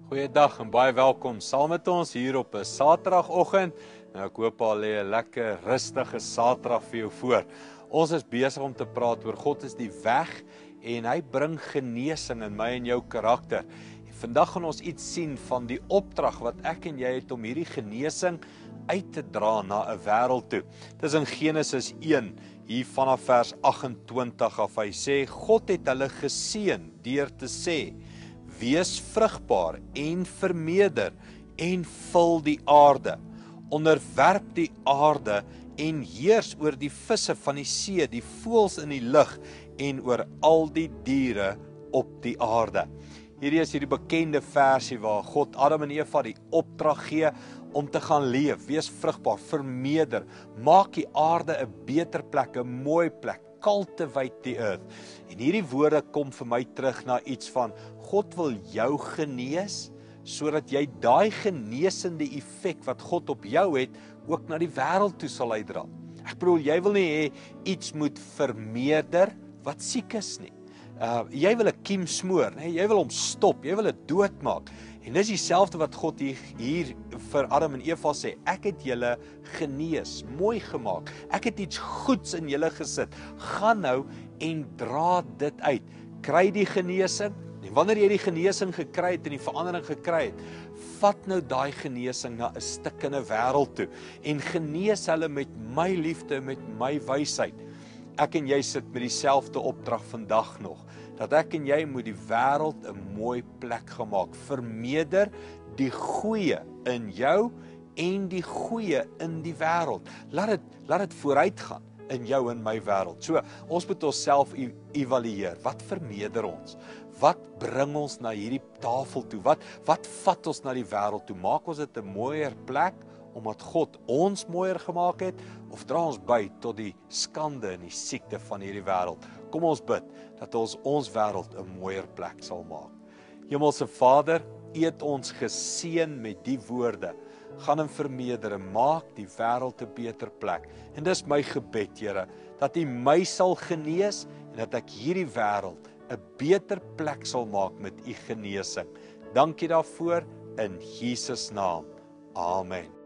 Goeiedag en baie welkom saam met ons hier op 'n Saterdagoggend. Ek hoop al lê 'n lekker rustige Saterdag vir jou voor. Ons is besig om te praat oor God is die weg en hy bring genesing in my en jou karakter. En vandag gaan ons iets sien van die opdrag wat ek en jy het om hierdie genesing uit te dra na 'n wêreld toe. Dit is in Genesis 1 hier vanaf vers 28 af. Hy sê God het hulle geseën deur te sê: wees vrugbaar en vermeerder en vul die aarde. Onderwerp die aarde en heers oor die visse van die see, die voëls in die lug en oor al die diere op die aarde. Hierdie is die bekende versie waar God Adam en Eva die opdrag gee om te gaan leef, wees vrugbaar, vermeerder, maak die aarde 'n beter plek, 'n mooi plek. Cultivate the earth. En hierdie woorde kom vir my terug na iets van God wil jou genees sodat jy daai genesende effek wat God op jou het ook na die wêreld toe sal uitdra. Ek bedoel jy wil nie hê iets moet vermeerder wat siek is nie. Jy wil 'n kiem smoor, nee, jy wil hom stop, jy wil dit doodmaak. En dis dieselfde wat God hier vir Adam en Eva sê, ek het julle genees, mooi gemaak. Ek het iets goeds in julle gesit. Gaan nou en dra dit uit. Kry die genesing. En wanneer jy die genesing gekry het en die verandering gekry het, vat nou daai genesing na 'n stikkende wêreld toe en genees hulle met my liefde, met my wysheid. Ek en jy sit met dieselfde opdrag vandag nog, dat ek en jy moet die wêreld 'n mooi plek gemaak, vermeerder die goeie in jou en die goeie in die wêreld. Laat dit vooruitgaan in jou en my wêreld. So, ons moet onsself evalueer. Wat vermeerder ons? Wat bring ons na hierdie tafel toe? Wat vat ons na die wêreld toe? Maak ons dit 'n mooier plek omdat God ons mooier gemaak het, of dra ons by tot die skande en die siekte van hierdie wêreld? Kom ons bid dat ons wêreld 'n mooier plek sal maak. Hemelse Vader, U het ons geseën met die woorde. Gaan en vermeerder en maak die wêreld 'n beter plek. En dis my gebed, Here, dat U my sal genees en dat ek hierdie wêreld 'n beter plek sal maak met U genesing. Dankie daarvoor in Jesus naam. Amen.